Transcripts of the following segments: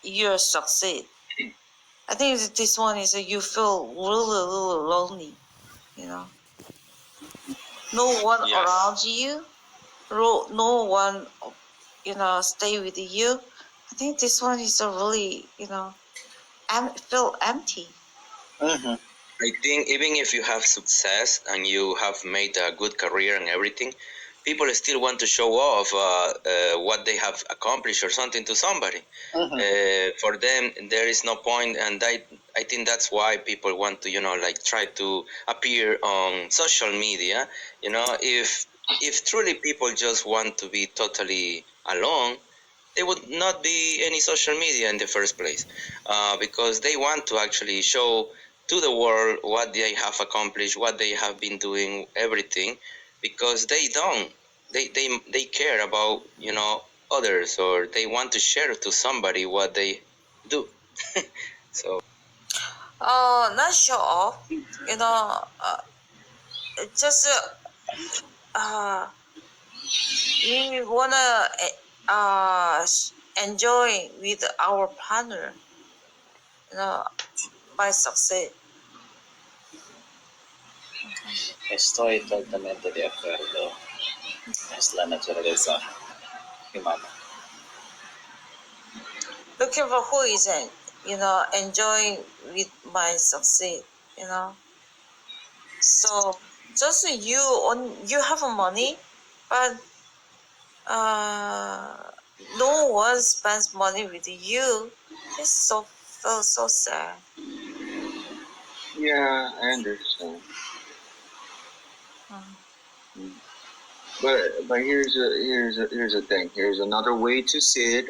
you succeed. I think this one is you feel really, really lonely, you know. No one Yes. around you, no one, you know, stay with you. I think this one is a really, you know, feel empty. I think even if you have success and you have made a good career and everything, people still want to show off what they have accomplished or something to somebody. For them, there is no point, and I think that's why people want to, you know, like try to appear on social media. You know, if truly people just want to be totally alone, there would not be any social media in the first place, because they want to actually show to the world what they have accomplished, what they have been doing, everything, because they care about, you know, others, or they want to share to somebody what they do. So Not show off, you know, just we wanna enjoy with our partner, you know, by success. Estoy totalmente de acuerdo. Es la naturaleza humana. Looking for who is, you know, enjoying with my success, you know. So just you have money, but no one spends money with you. It's feels so sad. Yeah, I understand. But here's a thing. Here's another way to see it.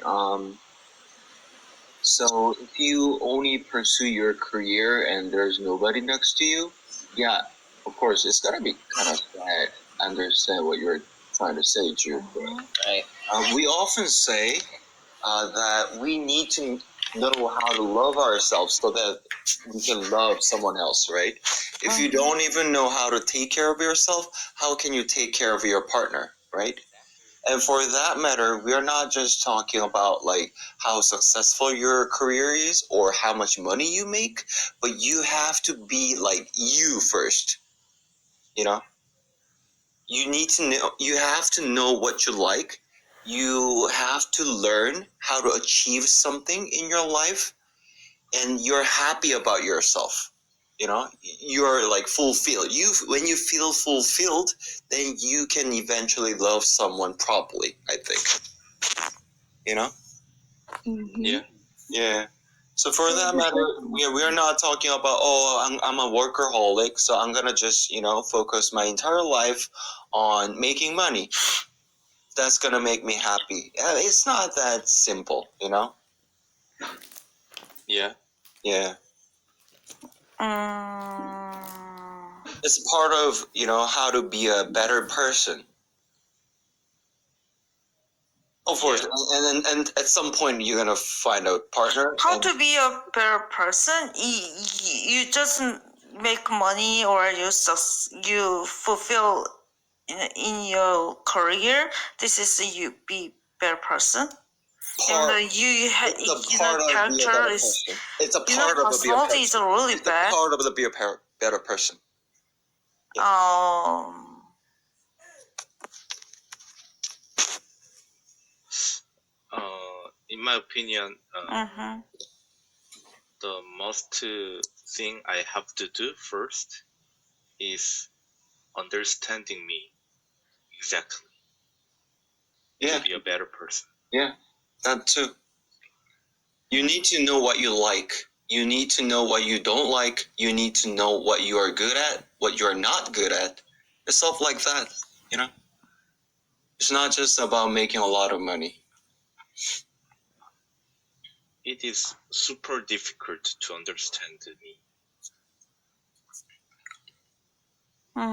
So if you only pursue your career and there's nobody next to you, yeah, of course it's gonna be kind of sad. I understand what you're trying to say, Jude. Right. We often say that we need to know how to love ourselves so that we can love someone else, right? If you don't even know how to take care of yourself, how can you take care of your partner, right? And for that matter, we are not just talking about like how successful your career is or how much money you make, but you have to be like you first. You know, you need to know, you have to know what you like. You have to learn how to achieve something in your life, and you're happy about yourself. You know, you're like fulfilled. When you feel fulfilled, then you can eventually love someone properly, I think. You know? yeah. Yeah. So for that matter, we're not talking about, oh, I'm a workaholic, so I'm gonna just, you know, focus my entire life on making money. That's gonna make me happy. It's not that simple, you know? Yeah. Yeah. Mm. It's part of, you know, how to be a better person. Of course, Yeah. and at some point you're gonna find a partner. How to be a better person? You just make money, or you fulfill in your career. This is you be better person. And you know, character is, It's a you know, part of a be a personality is person. really It's bad. a part of the be a better person. In my opinion, the most thing I have to do first is understanding me exactly. Yeah. To be a better person. Yeah, that too. You need to know what you like. You need to know what you don't like. You need to know what you are good at, what you are not good at. It's stuff like that, you know? It's not just about making a lot of money. It is super difficult to understand me. I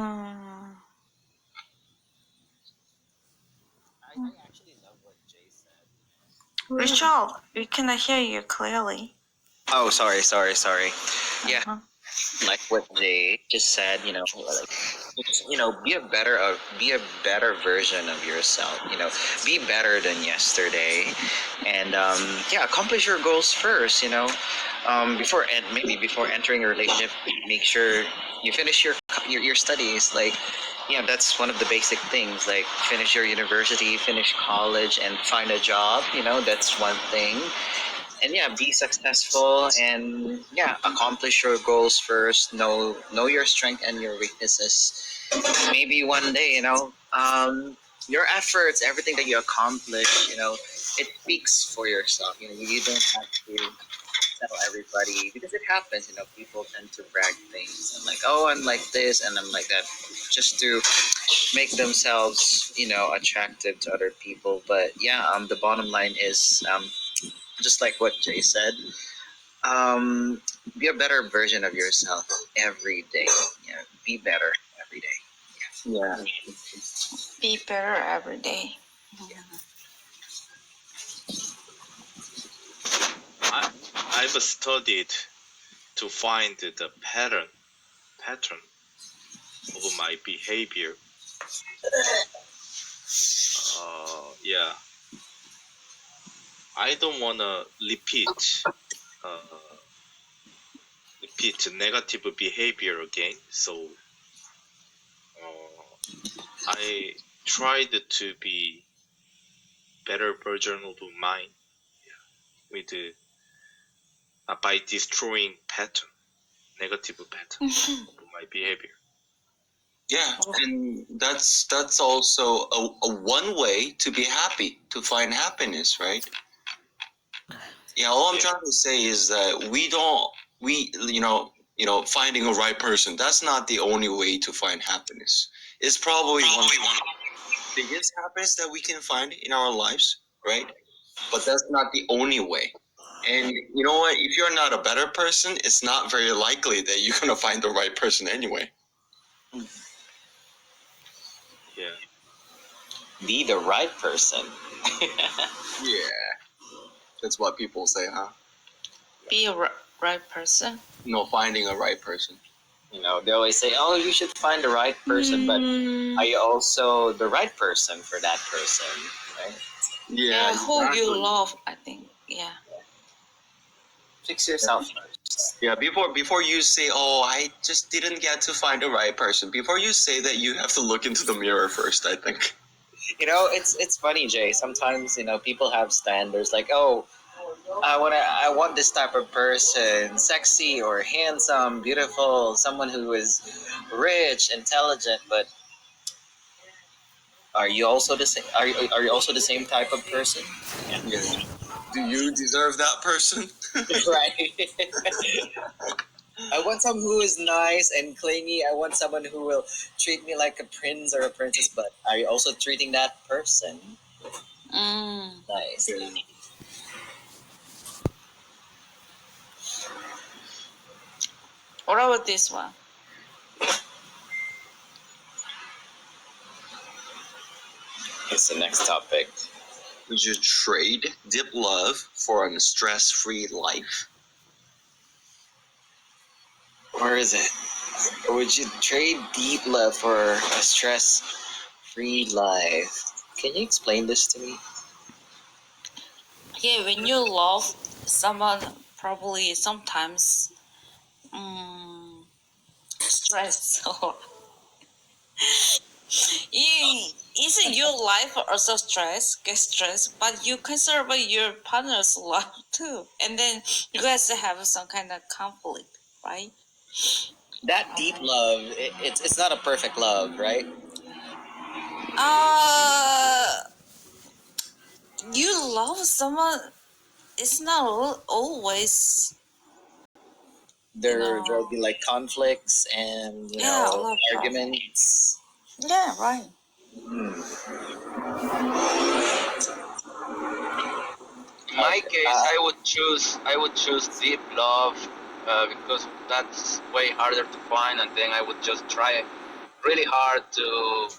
actually love what Jay said. Richard, we cannot hear you clearly. Oh, sorry. Yeah, like what Jay just said, you know, like be a better version of yourself. Be better than yesterday, and accomplish your goals first. Before entering a relationship, make sure you finish your studies. Like, that's one of the basic things. Like, finish your university, finish college, and find a job. That's one thing. And be successful, and accomplish your goals first. Know your strength and your weaknesses. Maybe one day, your efforts, everything that you accomplish, it speaks for yourself. You don't have to tell everybody, because it happens. People tend to brag things and, like, oh, I'm like this and I'm like that, just to make themselves, attractive to other people. But the bottom line is, just like what Jay said, be a better version of yourself every day. Be better every day. Yeah. Be better every day. I've studied to find the pattern of my behavior. Yeah. I don't wanna repeat negative behavior again. So I tried to be better version of mine with by destroying negative pattern of my behavior. Yeah, and that's also a one way to be happy, to find happiness, right? Yeah, all I'm trying to say is that finding a right person, that's not the only way to find happiness. It's probably one of the biggest happiness that we can find in our lives, right? But that's not the only way. And you know what? If you're not a better person, it's not very likely that you're gonna find the right person anyway. Yeah. Be the right person. Yeah, that's what people say, huh? Be a right person. No, finding a right person. They always say, oh, you should find the right person, but are you also the right person for that person, right? Yeah, who you love, I think. Yeah. Fix yourself first. Yeah, before you say, oh, I just didn't get to find the right person, before you say that, you have to look into the mirror first, I think. It's funny, Jay. Sometimes, people have standards like, oh, I want this type of person, sexy or handsome, beautiful, someone who is rich, intelligent. But are you also the same? Are you also the same type of person? Yeah. Do you deserve that person? Right. I want someone who is nice and clingy. I want someone who will treat me like a prince or a princess. But are you also treating that person nice? Yeah. What about this one? What's the next topic? Would you trade deep love for a stress-free life? Where is it? Would you trade deep love for a stress-free life? Can you explain this to me? Yeah, when you love someone, probably sometimes stress or isn't your life also get stressed, but you can survive your partner's love too, and then you guys have some kind of conflict, right? That deep love, it's not a perfect love, right? You love someone, it's not always. There'll be like conflicts and Yeah, a lot of arguments. Yeah, right. In my case, I would choose deep love because that's way harder to find, and then I would just try really hard to